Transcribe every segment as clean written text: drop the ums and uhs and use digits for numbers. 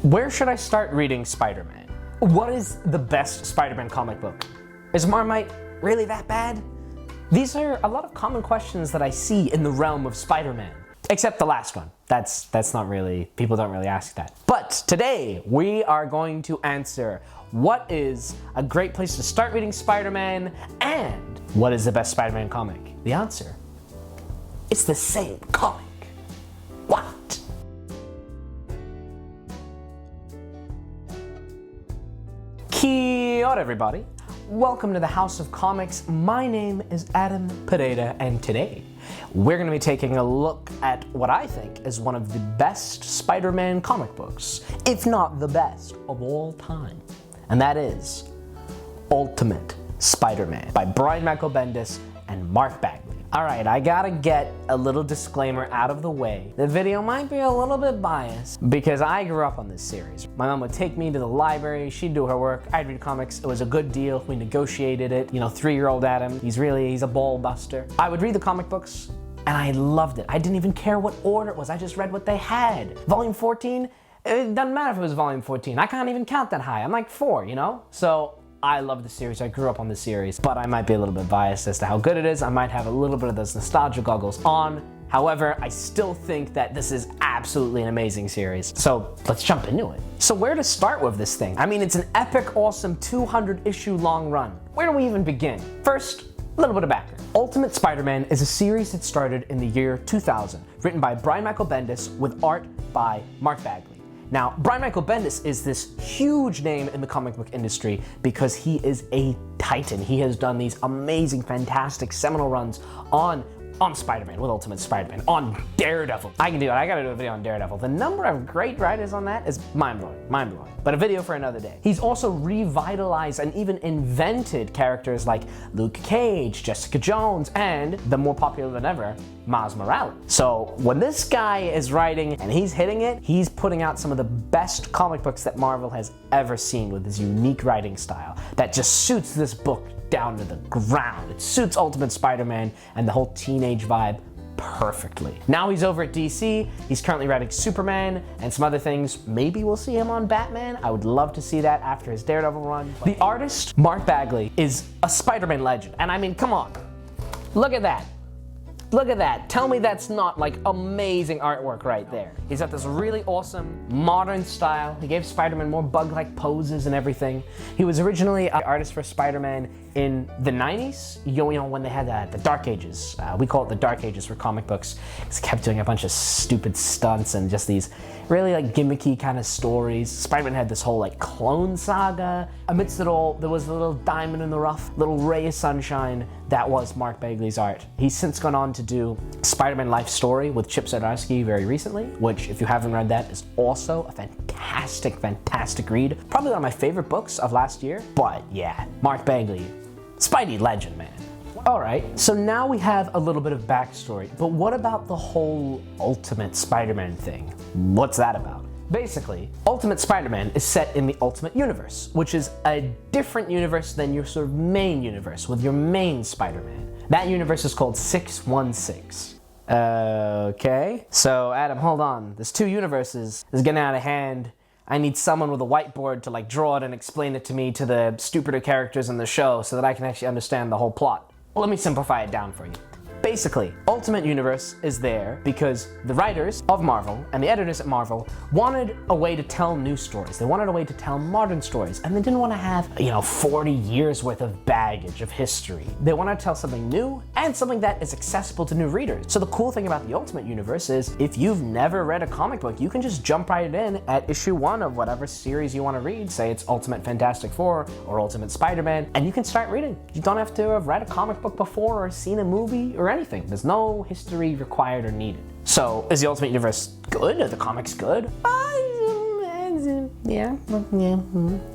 Where should I start reading Spider-Man? What is the best Spider-Man comic book? Is Marmite really that bad? These are a lot of common questions that I see in the realm of Spider-Man. Except the last one. That's not really, people don't really ask that. But today, we are going to answer what is a great place to start reading Spider-Man and what is the best Spider-Man comic? The answer, it's the same comic. What? Kia ora, everybody. Welcome to the House of Comics. My name is Adam Pereira, and today we're going to be taking a look at what I think is one of the best Spider-Man comic books, if not the best of all time, and that is Ultimate Spider-Man by Brian Michael Bendis and Mark Bagley. Alright, I gotta get a little disclaimer out of the way. The video might be a little bit biased because I grew up on this series. My mom would take me to the library, she'd do her work, I'd read comics. It was a good deal, we negotiated it. You know, 3-year-old Adam, he's a ball buster. I would read the comic books and I loved it. I didn't even care what order it was, I just read what they had. Volume 14, it doesn't matter if it was volume 14. I can't even count that high, I'm like 4, you know? So I love the series, I grew up on the series, but I might be a little bit biased as to how good it is. I might have a little bit of those nostalgia goggles on. However, I still think that this is absolutely an amazing series. So let's jump into it. So where to start with this thing? I mean, it's an epic, awesome 200-issue long run. Where do we even begin? First, a little bit of background. Ultimate Spider-Man is a series that started in the year 2000, written by Brian Michael Bendis with art by Mark Bagley. Now, Brian Michael Bendis is this huge name in the comic book industry because he is a titan. He has done these amazing, fantastic, seminal runs on Spider-Man, with Ultimate Spider-Man, on Daredevil. I can do it, I gotta do a video on Daredevil. The number of great writers on that is mind-blowing. But a video for another day. He's also revitalized and even invented characters like Luke Cage, Jessica Jones, and the more popular than ever, Miles Morales. So when this guy is writing and he's hitting it, he's putting out some of the best comic books that Marvel has ever seen with his unique writing style that just suits this book down to the ground. It suits Ultimate Spider-Man and the whole teenage vibe perfectly. Now he's over at DC, he's currently writing Superman and some other things. Maybe we'll see him on Batman. I would love to see that after his Daredevil run. The artist, Mark Bagley, is a Spider-Man legend. And I mean, come on, look at that. Look at that. Tell me that's not like amazing artwork right there. He's got this really awesome modern style. He gave Spider-Man more bug-like poses and everything. He was originally an artist for Spider-Man in the 90s, you know, when they had the Dark Ages. We call it the Dark Ages for comic books. He kept doing a bunch of stupid stunts and just these really like gimmicky kind of stories. Spider-Man had this whole like clone saga. Amidst it all, there was a little diamond in the rough, little ray of sunshine that was Mark Bagley's art. He's since gone on to do Spider-Man Life Story with Chip Zdarsky very recently, which if you haven't read that is also a fantastic read. Probably one of my favorite books of last year, but yeah, Mark Bagley, Spidey legend, man. Alright, so now we have a little bit of backstory, but what about the whole Ultimate Spider-Man thing? What's that about? Basically, Ultimate Spider-Man is set in the Ultimate Universe, which is a different universe than your sort of main universe, with your main Spider-Man. That universe is called 616. Okay, so Adam, hold on. There's 2 universes. It's getting out of hand. I need someone with a whiteboard to like draw it and explain it to me to the stupider characters in the show so that I can actually understand the whole plot. Well, let me simplify it down for you. Basically, Ultimate Universe is there because the writers of Marvel and the editors at Marvel wanted a way to tell new stories. They wanted a way to tell modern stories, and they didn't want to have, 40 years worth of baggage of history. They want to tell something new and something that is accessible to new readers. So the cool thing about the Ultimate Universe is if you've never read a comic book, you can just jump right in at issue 1 of whatever series you want to read. Say it's Ultimate Fantastic Four or Ultimate Spider-Man, and you can start reading. You don't have to have read a comic book before or seen a movie or anything. There's no history required or needed. So, is the Ultimate Universe good? Are the comics good? Yeah,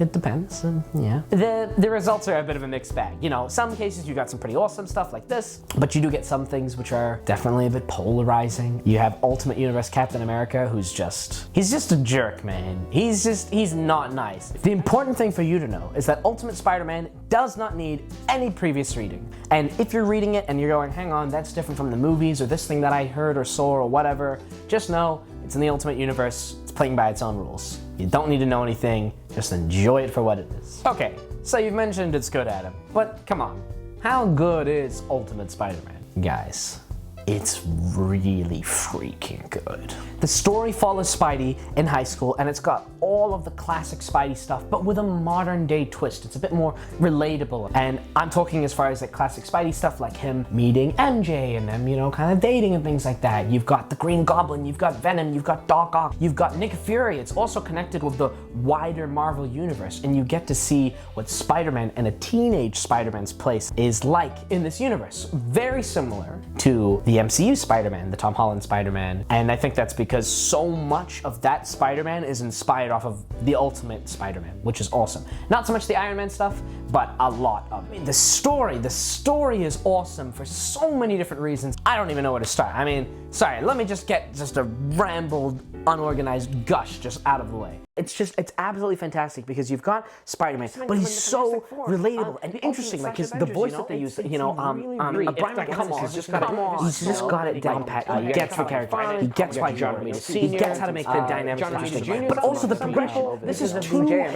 it depends, yeah. The results are a bit of a mixed bag. Some cases you got some pretty awesome stuff like this, but you do get some things which are definitely a bit polarizing. You have Ultimate Universe Captain America, he's just a jerk, man. He's not nice. The important thing for you to know is that Ultimate Spider-Man does not need any previous reading. And if you're reading it and you're going, hang on, that's different from the movies or this thing that I heard or saw or whatever, just know it's in the Ultimate Universe, it's playing by its own rules. You don't need to know anything, just enjoy it for what it is. Okay, so you've mentioned it's good, Adam, but come on, how good is Ultimate Spider-Man? Guys, it's really freaking good. The story follows Spidey in high school, and it's got all of the classic Spidey stuff, but with a modern day twist. It's a bit more relatable. And I'm talking as far as like classic Spidey stuff, like him meeting MJ and them, you know, kind of dating and things like that. You've got the Green Goblin, you've got Venom, you've got Doc Ock, you've got Nick Fury. It's also connected with the wider Marvel universe, and you get to see what Spider-Man and a teenage Spider-Man's place is like in this universe. Very similar to the MCU Spider-Man, the Tom Holland Spider-Man. And I think that's because so much of that Spider-Man is inspired off of the Ultimate Spider-Man, which is awesome. Not so much the Iron Man stuff, but a lot of it. The story is awesome for so many different reasons. I don't even know where to start. I mean, sorry, let me just get a rambled, unorganized gush just out of the way. It's absolutely fantastic because you've got Spider-Man, but he's so relatable and interesting. Like the voice that they use, you know, Brian McCummins has just got it down pat. He gets the character. He gets why John Romita. He gets how to make the dynamics interesting. But also the progression. This is 200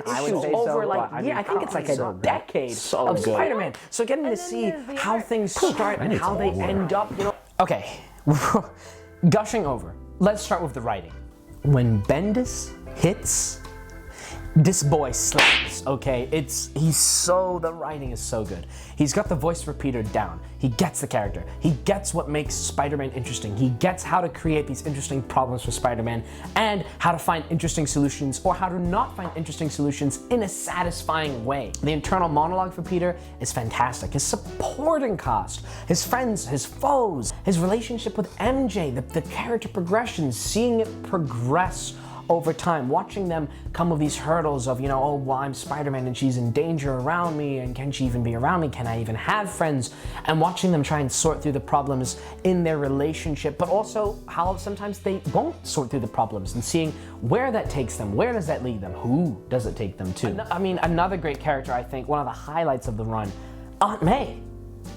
issues over I think it's like a decade of Spider-Man. So getting to see how things start and how they end up, you know. Okay, gushing over. Let's start with the writing. When Bendis hits, this boy slaps, okay? The writing is so good. He's got the voice for Peter down. He gets the character. He gets what makes Spider-Man interesting. He gets how to create these interesting problems for Spider-Man and how to find interesting solutions or how to not find interesting solutions in a satisfying way. The internal monologue for Peter is fantastic. His supporting cast, his friends, his foes, his relationship with MJ, the character progression, seeing it progress over time, watching them come with these hurdles of, you know, oh, well, I'm Spider-Man and she's in danger around me, and can she even be around me? Can I even have friends? And watching them try and sort through the problems in their relationship, but also how sometimes they won't sort through the problems, and seeing where that takes them, where does that lead them, who does it take them to? I mean, another great character, I think, one of the highlights of the run, Aunt May.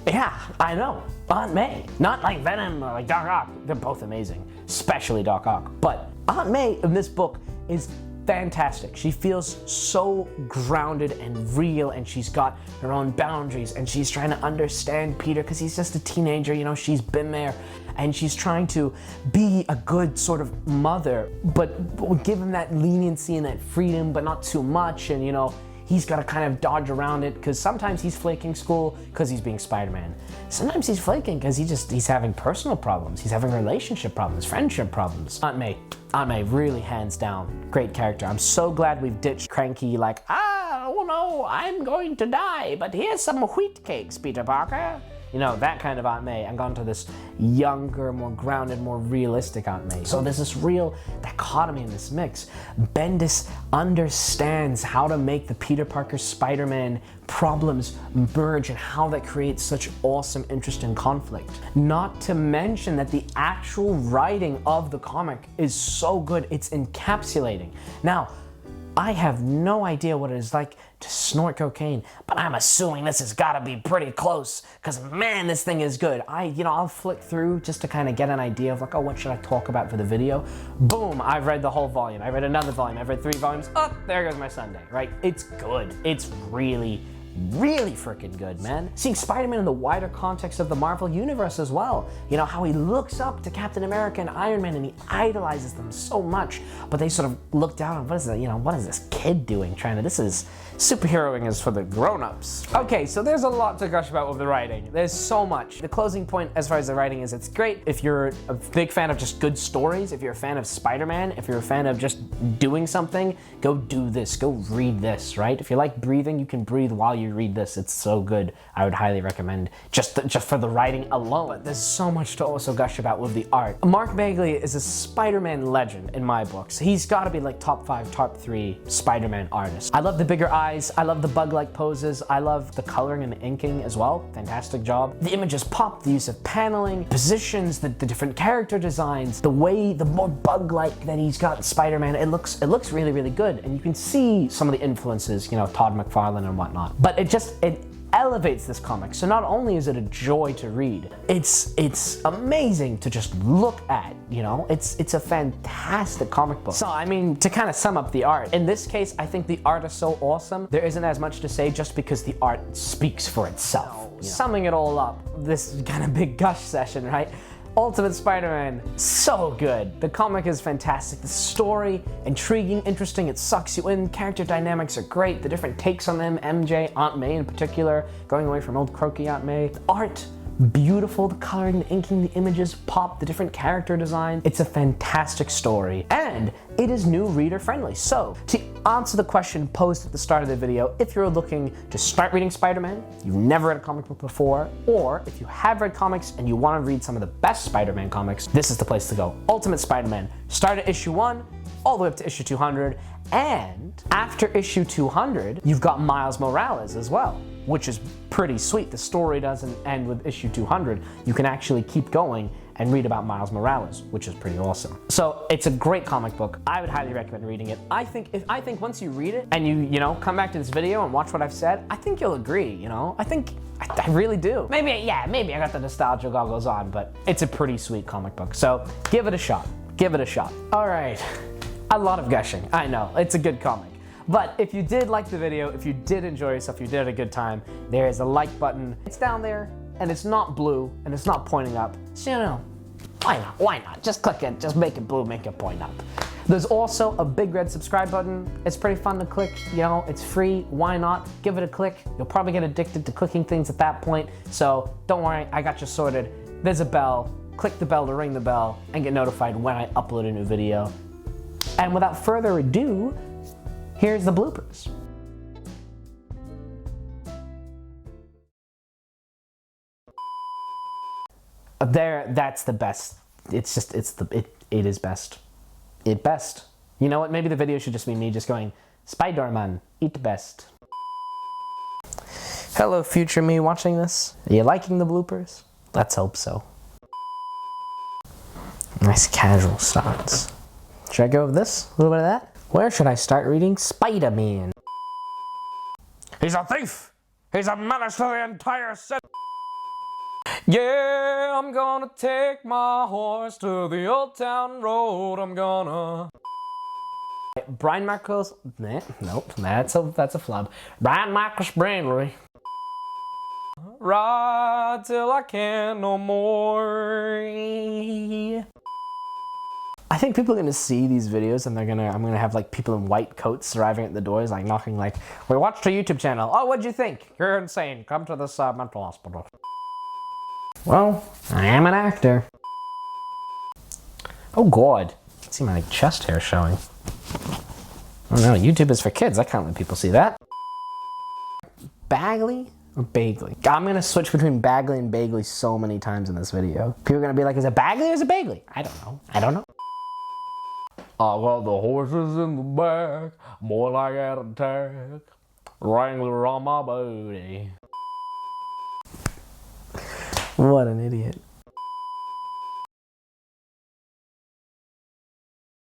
Yeah, I know, Aunt May. Not like Venom or like Doc Ock. They're both amazing, especially Doc Ock. But Aunt May in this book is fantastic. She feels so grounded and real, and she's got her own boundaries, and she's trying to understand Peter because he's just a teenager, you know, she's been there, and she's trying to be a good sort of mother, but give him that leniency and that freedom, but not too much, and you know, he's got to kind of dodge around it because sometimes he's flaking school because he's being Spider-Man. Sometimes he's flaking because he's having personal problems. He's having relationship problems, friendship problems. Aunt May, really hands down, great character. I'm so glad we've ditched cranky like, oh no, I'm going to die, but here's some wheat cakes, Peter Parker. You know, that kind of Aunt May, and gone to this younger, more grounded, more realistic Aunt May. So there's this real dichotomy in this mix. Bendis understands how to make the Peter Parker Spider-Man problems merge and how that creates such awesome, interesting conflict. Not to mention that the actual writing of the comic is so good, it's encapsulating. Now, I have no idea what it is like to snort cocaine, but I'm assuming this has got to be pretty close, because man, this thing is good. I'll flick through just to kind of get an idea of like, oh, what should I talk about for the video? Boom, I've read the whole volume. I read another volume. I've read 3 volumes. Oh, there goes my Sunday, right? It's good. It's really freaking good, man. Seeing Spider-Man in the wider context of the Marvel Universe as well. You know, how he looks up to Captain America and Iron Man and he idolizes them so much, but they sort of look down on, what is this kid doing? This is, superheroing is for the grown-ups. Okay, so there's a lot to gush about with the writing. There's so much. The closing point as far as the writing is, it's great if you're a big fan of just good stories, if you're a fan of Spider-Man, if you're a fan of just doing something, go do this, go read this, right? If you like breathing, you can breathe while you read this. It's so good. I would highly recommend just for the writing alone. But there's so much to also gush about with the art. Mark Bagley is a Spider-Man legend in my books. He's got to be like top 5, top 3 Spider-Man artists. I love the bigger eyes. I love the bug-like poses. I love the coloring and the inking as well. Fantastic job. The images pop, the use of paneling, positions, the different character designs, the more bug-like that he's got Spider-Man, it looks really, really good. And you can see some of the influences, you know, Todd McFarlane and whatnot. But it elevates this comic. So not only is it a joy to read, it's amazing to just look at, you know? It's a fantastic comic book. So, I mean, to kind of sum up the art, in this case, I think the art is so awesome, there isn't as much to say just because the art speaks for itself. You know? Summing it all up, this kind of big gush session, right? Ultimate Spider-Man, so good. The comic is fantastic. The story, intriguing, interesting, it sucks you in. Character dynamics are great. The different takes on them, MJ, Aunt May in particular, going away from old croaky Aunt May. The art, beautiful. The coloring, the inking, the images pop, the different character design. It's a fantastic story, and it is new reader friendly. So, to answer the question posed at the start of the video, if you're looking to start reading Spider-Man, you've never read a comic book before, or if you have read comics and you want to read some of the best Spider-Man comics, this is the place to go. Ultimate Spider-Man. Start at issue 1, all the way up to issue 200, and after issue 200, you've got Miles Morales as well, which is pretty sweet. The story doesn't end with issue 200. You can actually keep going and read about Miles Morales, which is pretty awesome. So it's a great comic book. I would highly recommend reading it. I think once you read it and you know, come back to this video and watch what I've said, I think you'll agree, you know? I really do. Maybe I got the nostalgia goggles on, but it's a pretty sweet comic book. So give it a shot. Give it a shot. All right, a lot of gushing. I know, it's a good comic. But if you did like the video, if you did enjoy yourself, you did have a good time, there is a like button. It's down there, and it's not blue, and it's not pointing up. So, you know, why not? Just click it, just make it blue, make it point up. There's also a big red subscribe button. It's pretty fun to click, you know, it's free, why not? Give it a click. You'll probably get addicted to clicking things at that point, so don't worry, I got you sorted. There's a bell, click the bell to ring the bell, and get notified when I upload a new video. And without further ado, here's the bloopers. That's the best. It is best. It best. You know what? Maybe the video should just be me just going, Spider-Man, eat best. Hello, future me watching this. Are you liking the bloopers? Let's hope so. Nice casual starts. Should I go with this? A little bit of that? Where should I start reading Spider-Man? He's a thief! He's a menace to the entire city! Yeah, I'm gonna take my horse to the old town road. I'm gonna... Brian Michaels... Nope, that's a flub. Brian Michaels Bagley. Ride till I can't no more. I think people are gonna see these videos and I'm gonna have like people in white coats arriving at the doors, like knocking like, we watched your YouTube channel. Oh, what'd you think? You're insane. Come to this mental hospital. Well, I am an actor. Oh God. I see my chest hair showing. Oh no, YouTube is for kids. I can't let people see that. Bagley or Bagley? I'm gonna switch between Bagley and Bagley so many times in this video. People are gonna be like, is it Bagley or is it Bagley? I don't know. I don't know. I got the horses in the back, more like an attack. Wrangler on my booty. What an idiot.